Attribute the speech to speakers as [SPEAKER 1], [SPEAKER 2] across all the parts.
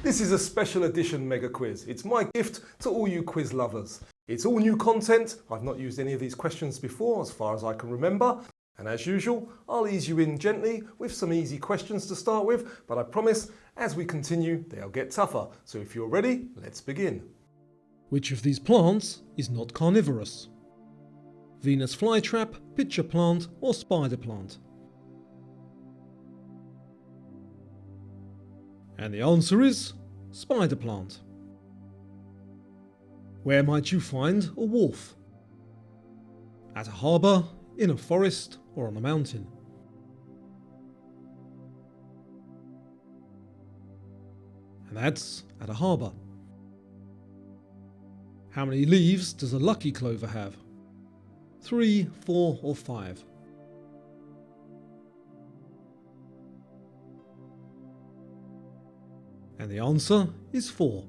[SPEAKER 1] This is a special edition mega quiz. It's my gift to all you quiz lovers. It's all new content. I've not used any of these questions before as far as I can remember. And as usual, I'll ease you in gently with some easy questions to start with, but I promise as we continue, they'll get tougher. So if you're ready, let's begin.
[SPEAKER 2] Which of these plants is not carnivorous? Venus flytrap, pitcher plant or spider plant? And the answer is spider plant. Where might you find a wharf? At a harbour, in a forest or on a mountain? And that's at a harbour. How many leaves does a lucky clover have? 3, 4 or 5? And the answer is 4.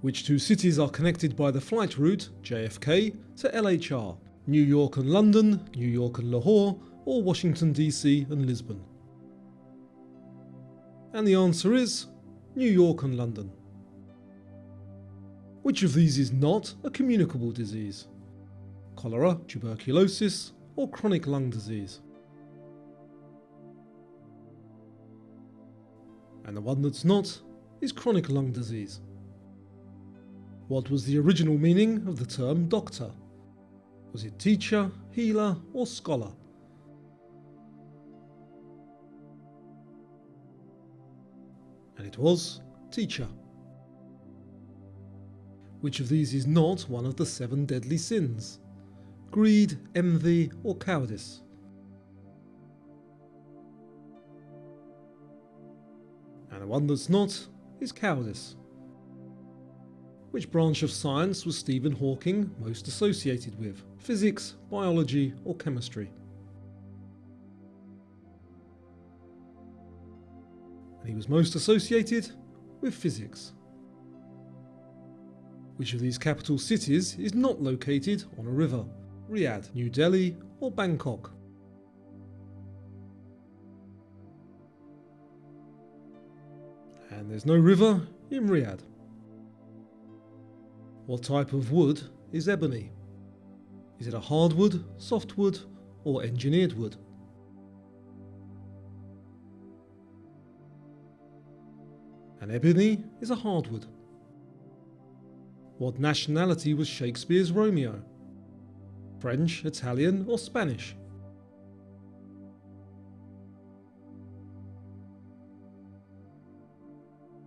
[SPEAKER 2] Which two cities are connected by the flight route JFK to LHR? New York and London, New York and Lahore, or Washington DC and Lisbon? And the answer is New York and London. Which of these is not a communicable disease? Cholera, tuberculosis, or chronic lung disease? And the one that's not is chronic lung disease. What was the original meaning of the term doctor? Was it teacher, healer, or scholar? And it was teacher. Which of these is not one of the 7 deadly sins? Greed, envy, or cowardice? And the one that's not is cowardice. Which branch of science was Stephen Hawking most associated with? Physics, biology, or chemistry? And he was most associated with physics. Which of these capital cities is not located on a river? Riyadh, New Delhi, or Bangkok? And there's no river in Riyadh. What type of wood is ebony? Is it a hardwood, softwood, or engineered wood? And ebony is a hardwood. What nationality was Shakespeare's Romeo? French, Italian, or Spanish?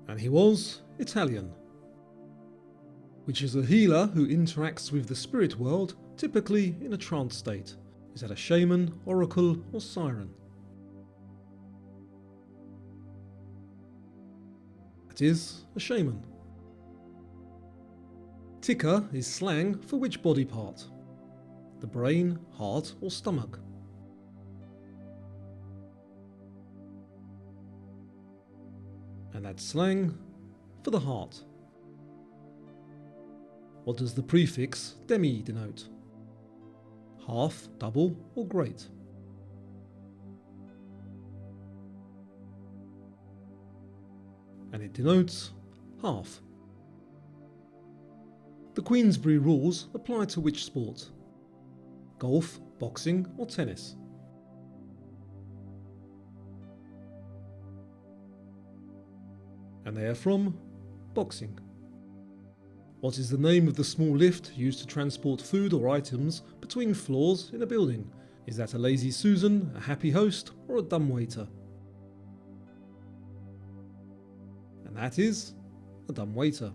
[SPEAKER 2] And he was Italian. Which is a healer who interacts with the spirit world, typically in a trance state? Is that a shaman, oracle, or siren? That is a shaman. Tikka is slang for which body part? The brain, heart, or stomach? And that's slang for the heart. What does the prefix demi denote? Half, double, or great? And it denotes half. The Queensberry rules apply to which sport? Golf, boxing, or tennis? And they are from boxing. What is the name of the small lift used to transport food or items between floors in a building? Is that a lazy Susan, a happy host, or a dumbwaiter? And that is a dumbwaiter.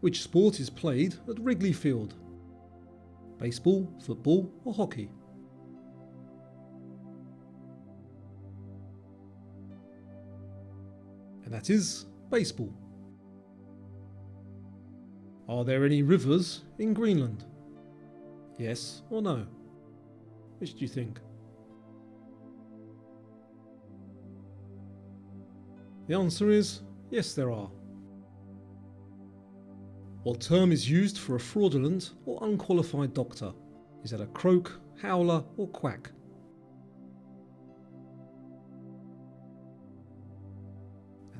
[SPEAKER 2] Which sport is played at Wrigley Field? Baseball, football, or hockey? And that is baseball. Are there any rivers in Greenland? Yes or no? Which do you think? The answer is yes, there are. What term is used for a fraudulent or unqualified doctor? Is that a croak, howler, or quack?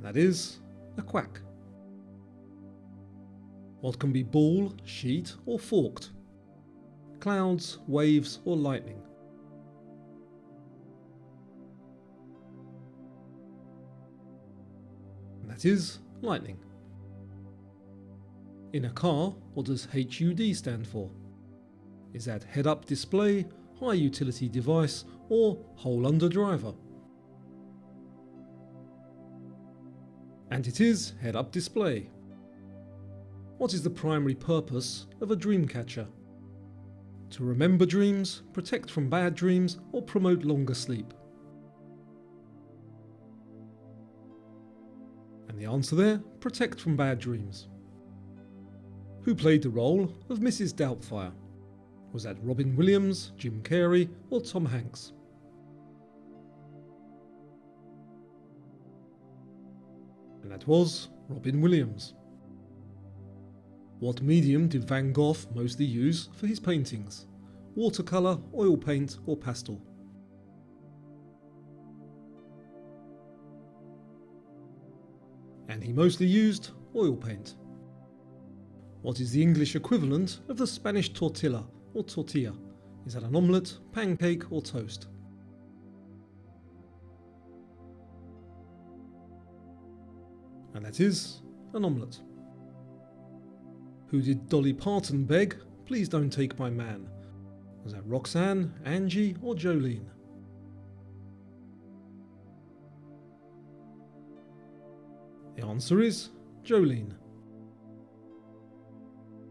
[SPEAKER 2] and that is a quack. What can be ball, sheet or forked? Clouds, waves or lightning? And that is lightning. In a car, what does HUD stand for? Is that head-up display, high utility device or hole under driver? And it is head-up display. What is the primary purpose of a dream catcher? To remember dreams, protect from bad dreams, or promote longer sleep? And the answer there, protect from bad dreams. Who played the role of Mrs. Doubtfire? Was that Robin Williams, Jim Carrey, or Tom Hanks? And that was Robin Williams. What medium did Van Gogh mostly use for his paintings? Watercolour, oil paint or pastel? And he mostly used oil paint. What is the English equivalent of the Spanish tortilla or tortilla? Is that an omelette, pancake or toast? And that is an omelette. Who did Dolly Parton beg, "Please don't take my man"? Was that Roxanne, Angie or Jolene? The answer is Jolene.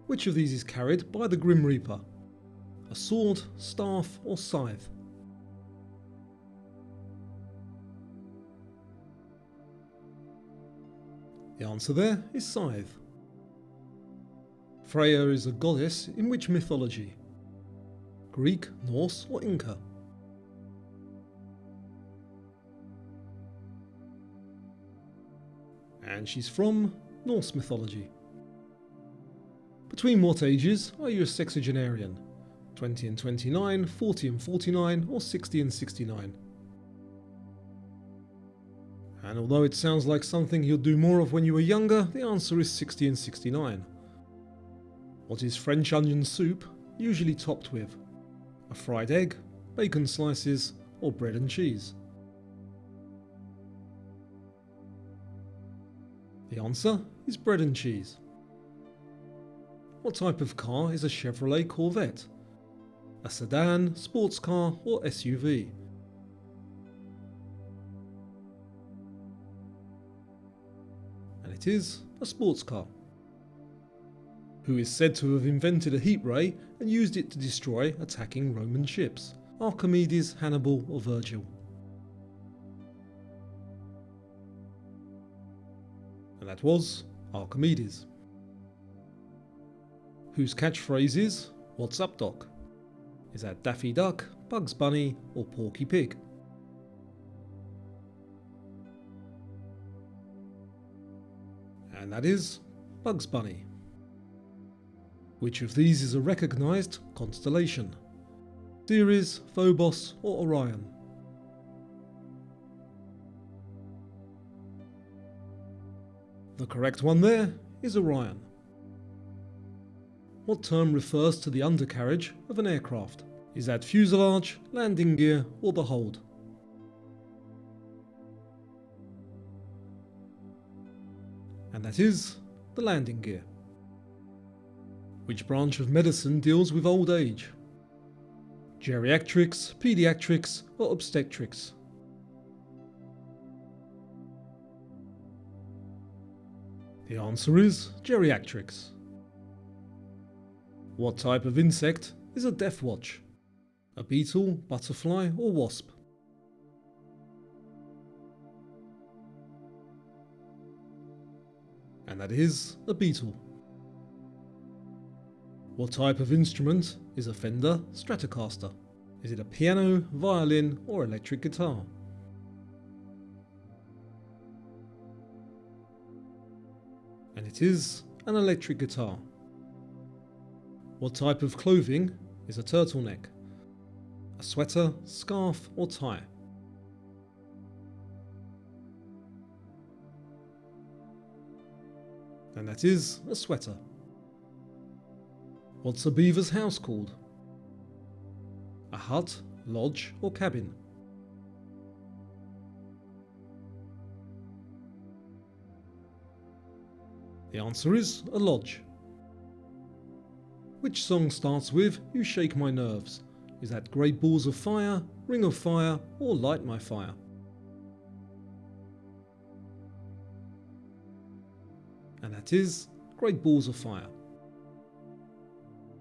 [SPEAKER 2] Which of these is carried by the Grim Reaper? A sword, staff or scythe? The answer there is scythe. Freya is a goddess in which mythology? Greek, Norse or Inca? And she's from Norse mythology. Between what ages are you a sexagenarian? 20 and 29, 40 and 49, or 60 and 69? And although it sounds like something you'll do more of when you were younger, the answer is 60 and 69. What is French onion soup usually topped with? A fried egg, bacon slices, or bread and cheese? The answer is bread and cheese. What type of car is a Chevrolet Corvette? A sedan, sports car, or SUV? And it is a sports car. Who is said to have invented a heat ray and used it to destroy attacking Roman ships? Archimedes, Hannibal, or Virgil? And that was Archimedes. Whose catchphrase is, "What's up, Doc?" Is that Daffy Duck, Bugs Bunny, or Porky Pig? And that is Bugs Bunny. Which of these is a recognised constellation? Ceres, Phobos, or Orion? The correct one there is Orion. What term refers to the undercarriage of an aircraft? Is that fuselage, landing gear, or the hold? And that is the landing gear. Which branch of medicine deals with old age? Geriatrics, pediatrics, or obstetrics? The answer is geriatrics. What type of insect is a death watch? A beetle, butterfly, or wasp? And that is a beetle. What type of instrument is a Fender Stratocaster? Is it a piano, violin, or electric guitar? And it is an electric guitar. What type of clothing is a turtleneck? A sweater, scarf, or tie? and that is a sweater. What's a beaver's house called? A hut, lodge, or cabin? The answer is a lodge. Which song starts with "You Shake My Nerves"? Is that Great Balls of Fire, Ring of Fire, or Light My Fire? And that is Great Balls of Fire.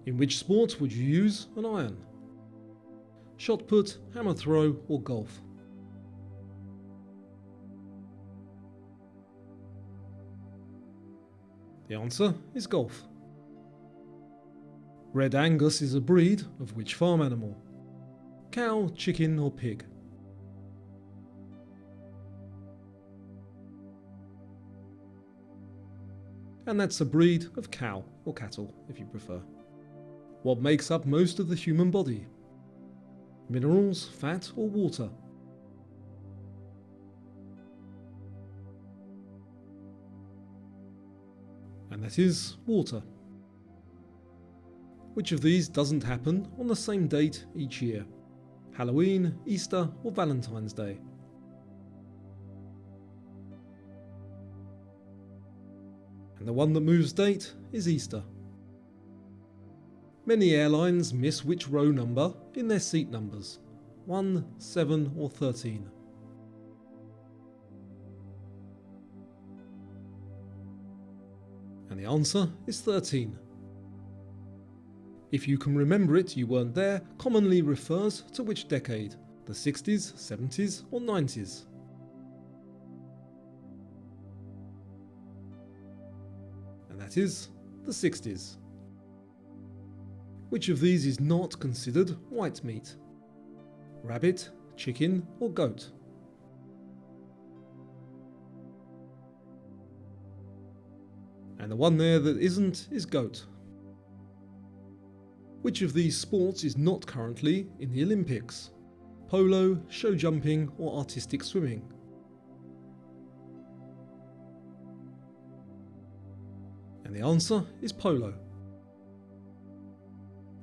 [SPEAKER 2] In which sport would you use an iron? Shot put, hammer throw, or golf? The answer is golf. Red Angus is a breed of which farm animal? Cow, chicken, or pig? And that's a breed of cow, or cattle if you prefer. What makes up most of the human body? Minerals, fat, or water? And that is water. Which of these doesn't happen on the same date each year? Halloween, Easter, or Valentine's Day? And the one that moves date is Easter. Many airlines miss which row number in their seat numbers? 1, 7, or 13? And the answer is 13. If you can remember it, you weren't there commonly refers to which decade? The 60s, 70s, or 90s? And that is the 60s. Which of these is not considered white meat? Rabbit, chicken, or goat? And the one there that isn't is goat. Which of these sports is not currently in the Olympics? Polo, show jumping, or artistic swimming? And the answer is polo.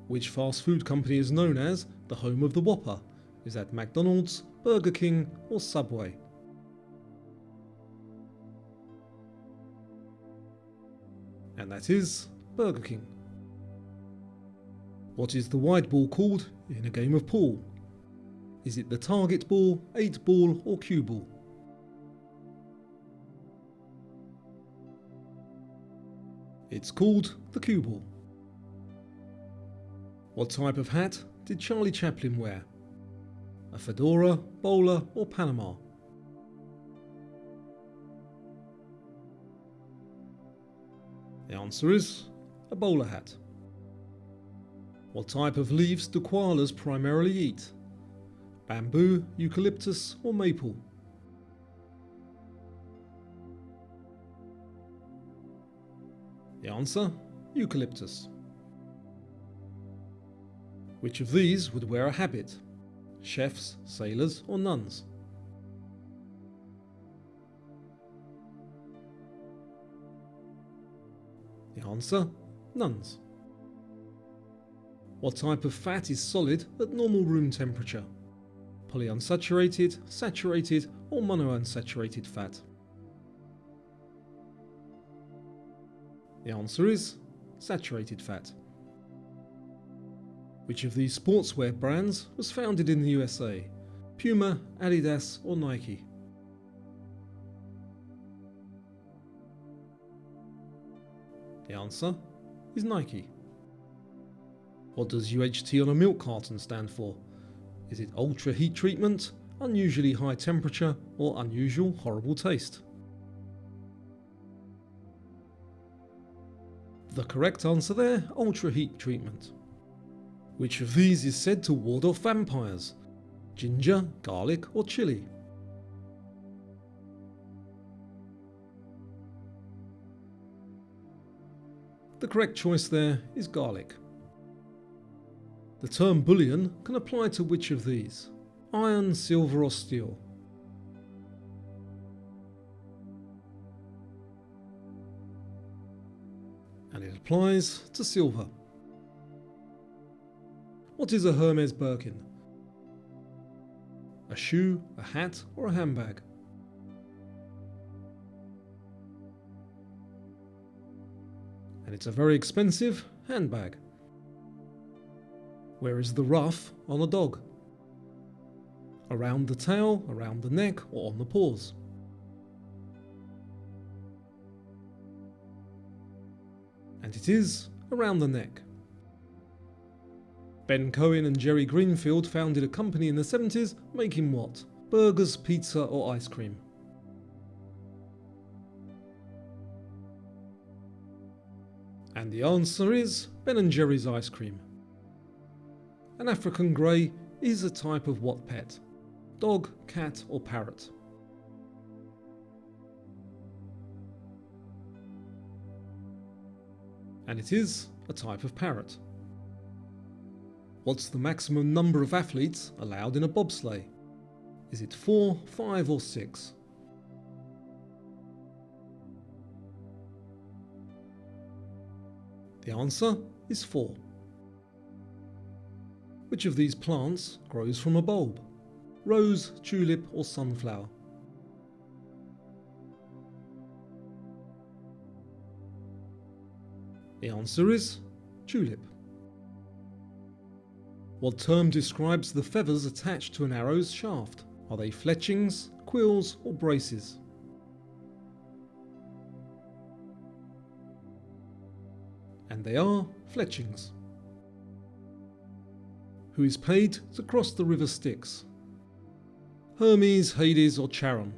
[SPEAKER 2] Which fast food company is known as the home of the Whopper? Is that McDonald's, Burger King, or Subway? And that is Burger King. What is the white ball called in a game of pool? Is it the target ball, 8 ball, or cue ball? It's called the cue ball. What type of hat did Charlie Chaplin wear? A fedora, bowler, or Panama? The answer is a bowler hat. What type of leaves do koalas primarily eat? Bamboo, eucalyptus, or maple? The answer, eucalyptus. Which of these would wear a habit? Chefs, sailors, or nuns? The answer, nuns. What type of fat is solid at normal room temperature? Polyunsaturated, saturated, or monounsaturated fat? The answer is saturated fat. Which of these sportswear brands was founded in the USA? Puma, Adidas, or Nike? The answer is Nike. What does UHT on a milk carton stand for? Is it ultra heat treatment, unusually high temperature, or unusual horrible taste? The correct answer there, ultra heat treatment. Which of these is said to ward off vampires? Ginger, garlic, or chili? The correct choice there is garlic. The term bullion can apply to which of these? Iron, silver, or steel? and it applies to silver. What is a Hermes Birkin? A shoe, a hat, or a handbag? And it's a very expensive handbag. Where is the ruff on a dog? Around the tail, around the neck, or on the paws? And it is around the neck. Ben Cohen and Jerry Greenfield founded a company in the 70s making what? Burgers, pizza, or ice cream? And the answer is Ben & Jerry's ice cream. An African grey is a type of what pet? Dog, cat, or parrot? And it is a type of parrot. What's the maximum number of athletes allowed in a bobsleigh? Is it 4, 5, or 6? The answer is 4. Which of these plants grows from a bulb? Rose, tulip, or sunflower? The answer is tulip. What term describes the feathers attached to an arrow's shaft? Are they fletchings, quills, or braces? And they are fletchings. Who is paid to cross the river Styx? Hermes, Hades, or Charon?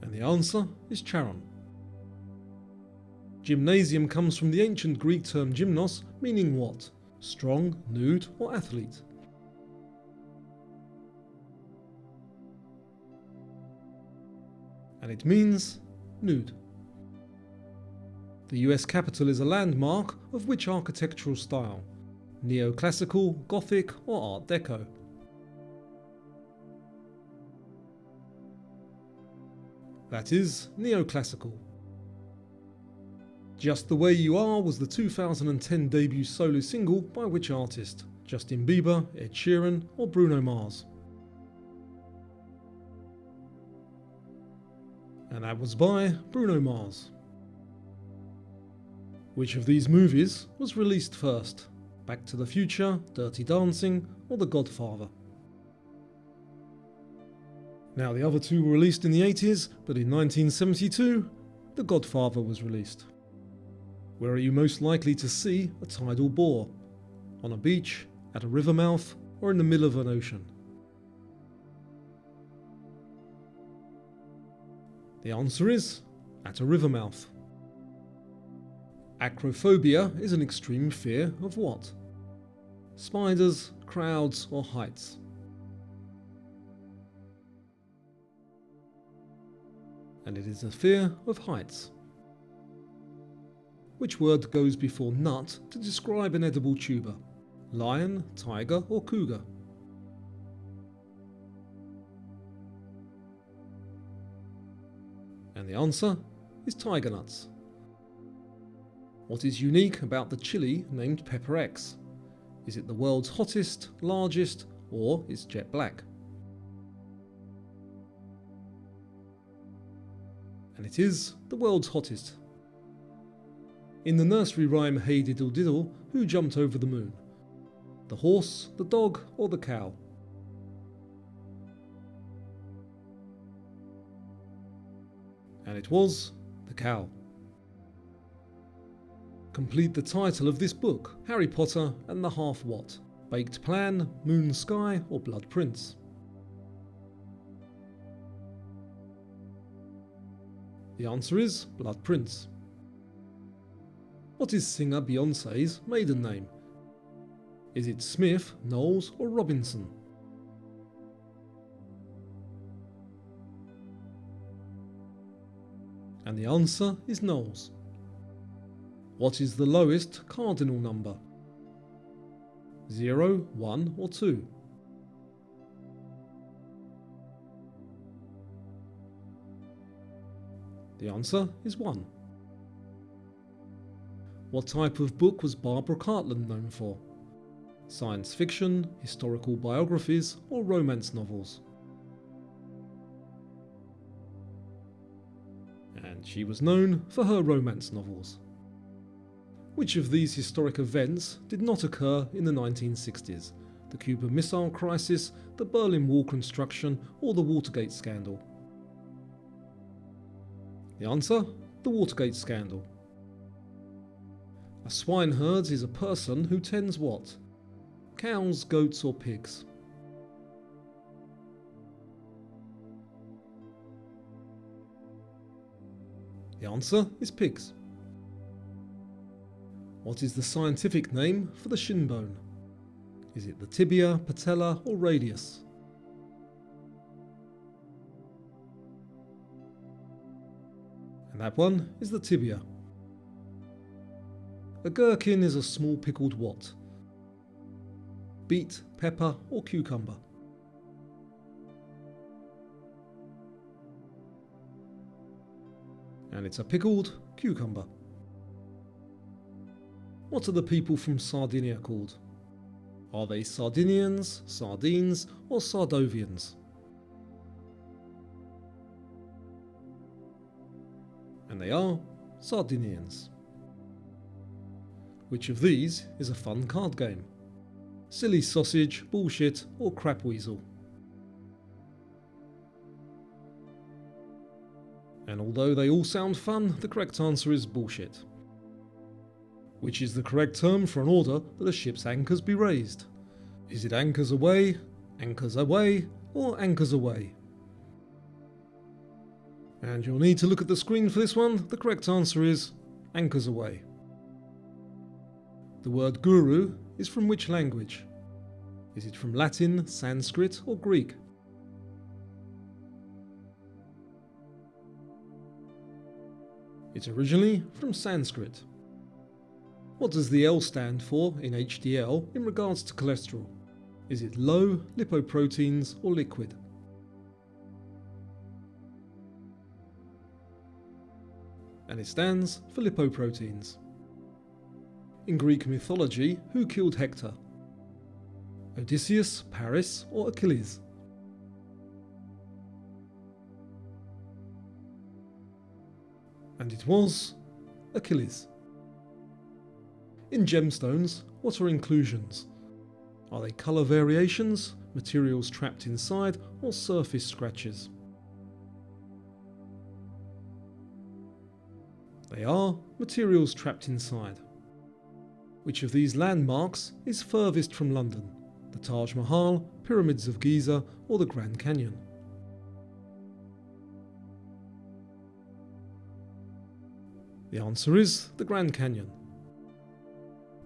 [SPEAKER 2] And the answer is Charon. Gymnasium comes from the ancient Greek term gymnos, meaning what? Strong, nude, or athlete? And it means nude. The US Capitol is a landmark of which architectural style? Neoclassical, Gothic, or Art Deco? That is neoclassical. Just the Way You Are was the 2010 debut solo single by which artist? Justin Bieber, Ed Sheeran, or Bruno Mars? And that was by Bruno Mars. Which of these movies was released first? Back to the Future, Dirty Dancing, or The Godfather? Now, the other two were released in the 80s, but in 1972, The Godfather was released. Where are you most likely to see a tidal bore? On a beach, at a river mouth, or in the middle of an ocean? The answer is at a river mouth. Acrophobia is an extreme fear of what? Spiders, crowds, or heights? And it is a fear of heights. Which word goes before nut to describe an edible tuber? Lion, tiger, or cougar? And the answer is tiger nuts. What is unique about the chili named Pepper X? Is it the world's hottest, largest, or is jet black? And it is the world's hottest. In the nursery rhyme Hey Diddle Diddle, who jumped over the moon? The horse, the dog, or the cow? And it was the cow. Complete the title of this book, Harry Potter and the Half-What? Baked Plan, Moon Sky, or Blood Prince? The answer is Blood Prince. What is singer Beyoncé's maiden name? Is it Smith, Knowles, or Robinson? And the answer is Knowles. What is the lowest cardinal number? 0, 1, or 2? The answer is 1. What type of book was Barbara Cartland known for? Science fiction, historical biographies, or romance novels? And she was known for her romance novels. Which of these historic events did not occur in the 1960s? The Cuban Missile Crisis, the Berlin Wall construction, or the Watergate scandal? The answer? The Watergate scandal. A swineherd is a person who tends what? Cows, goats, or pigs? The answer is pigs. What is the scientific name for the shin bone? Is it the tibia, patella, or radius? And that one is the tibia. A gherkin is a small pickled what? Beet, pepper, or cucumber? And it's a pickled cucumber. What are the people from Sardinia called? Are they Sardinians, Sardines, or Sardovians? And they are Sardinians. Which of these is a fun card game? Silly sausage, bullshit, or crap weasel? And although they all sound fun, the correct answer is bullshit. Which is the correct term for an order that a ship's anchors be raised? Is it anchors away, or anchors away? And you'll need to look at the screen for this one. The correct answer is anchors away. The word guru is from which language? Is it from Latin, Sanskrit, or Greek? It's originally from Sanskrit. What does the L stand for in HDL in regards to cholesterol? Is it low, lipoproteins, or liquid? And it stands for lipoproteins. In Greek mythology, who killed Hector? Odysseus, Paris, or Achilles? And it was Achilles. In gemstones, what are inclusions? Are they colour variations, materials trapped inside, or surface scratches? They are materials trapped inside. Which of these landmarks is furthest from London? The Taj Mahal, Pyramids of Giza, or the Grand Canyon? The answer is the Grand Canyon.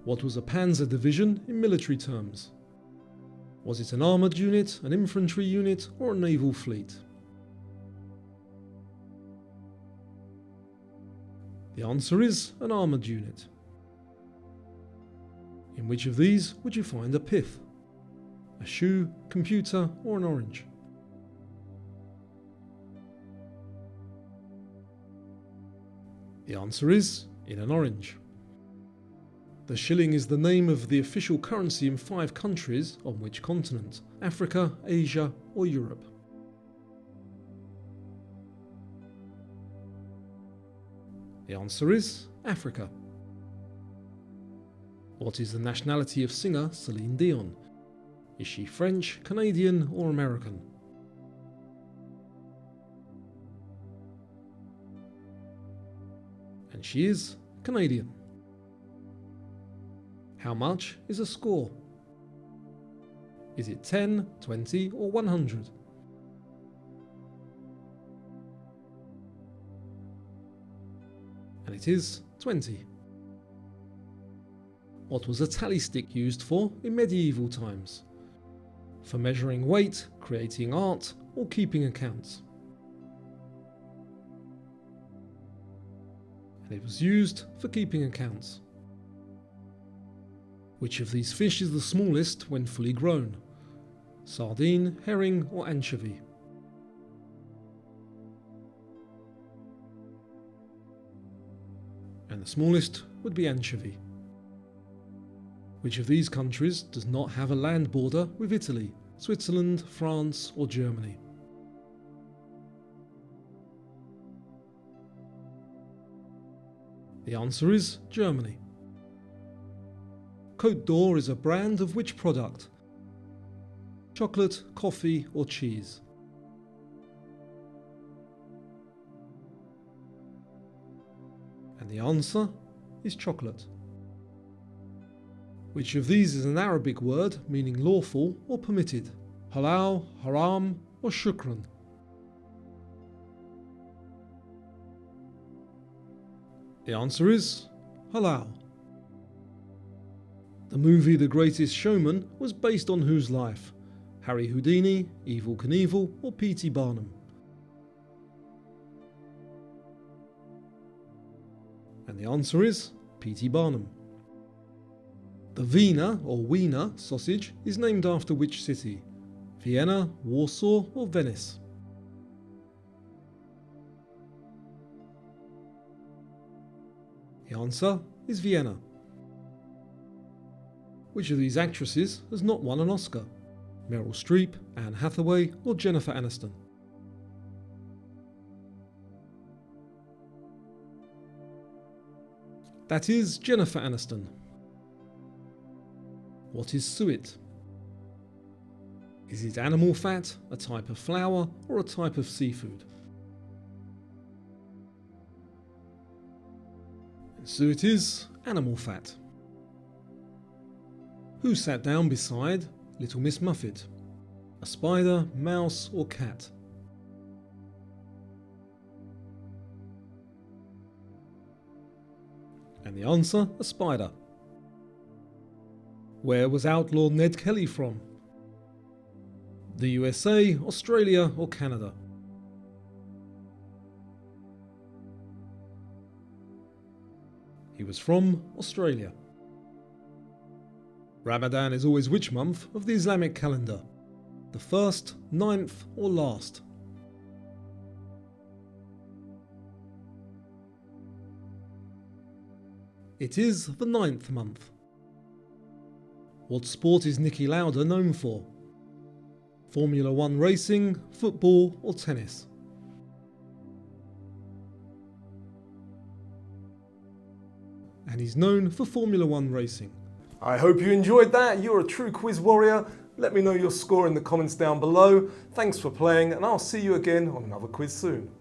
[SPEAKER 2] What was a panzer division in military terms? Was it an armoured unit, an infantry unit, or a naval fleet? The answer is an armoured unit. In which of these would you find a pith? A shoe, computer, or an orange? The answer is in an orange. The shilling is the name of the official currency in 5 countries on which continent? Africa, Asia, or Europe? The answer is Africa. What is the nationality of singer Celine Dion? Is she French, Canadian, or American? And she is Canadian. How much is a score? Is it 10, 20, or 100? And it is 20. What was a tally stick used for in medieval times? For measuring weight, creating art, or keeping accounts? And it was used for keeping accounts. Which of these fish is the smallest when fully grown? Sardine, herring, or anchovy? and the smallest would be anchovy. Which of these countries does not have a land border with Italy, Switzerland, France, or Germany? The answer is Germany. Côte d'Or is a brand of which product? Chocolate, coffee, or cheese? And the answer is chocolate. Which of these is an Arabic word meaning lawful or permitted? Halal, haram, or shukran? The answer is halal. The movie The Greatest Showman was based on whose life? Harry Houdini, Evel Knievel, or P.T. Barnum? And the answer is P.T. Barnum. The Wiener or Wiener sausage is named after which city? Vienna, Warsaw, or Venice? The answer is Vienna. Which of these actresses has not won an Oscar? Meryl Streep, Anne Hathaway, or Jennifer Aniston? That is Jennifer Aniston. What is suet? Is it animal fat, a type of flour, or a type of seafood? Suet is animal fat. Who sat down beside Little Miss Muffet? A spider, mouse, or cat? And the answer, a spider. Where was outlaw Ned Kelly from? The USA, Australia, or Canada? He was from Australia. Ramadan is always which month of the Islamic calendar? The first, 9th, or last? It is the 9th month. What sport is Niki Lauda known for? Formula 1 racing, football, or tennis? And he's known for Formula 1 racing.
[SPEAKER 1] I hope you enjoyed that. You're a true quiz warrior. Let me know your score in the comments down below. Thanks for playing, and I'll see you again on another quiz soon.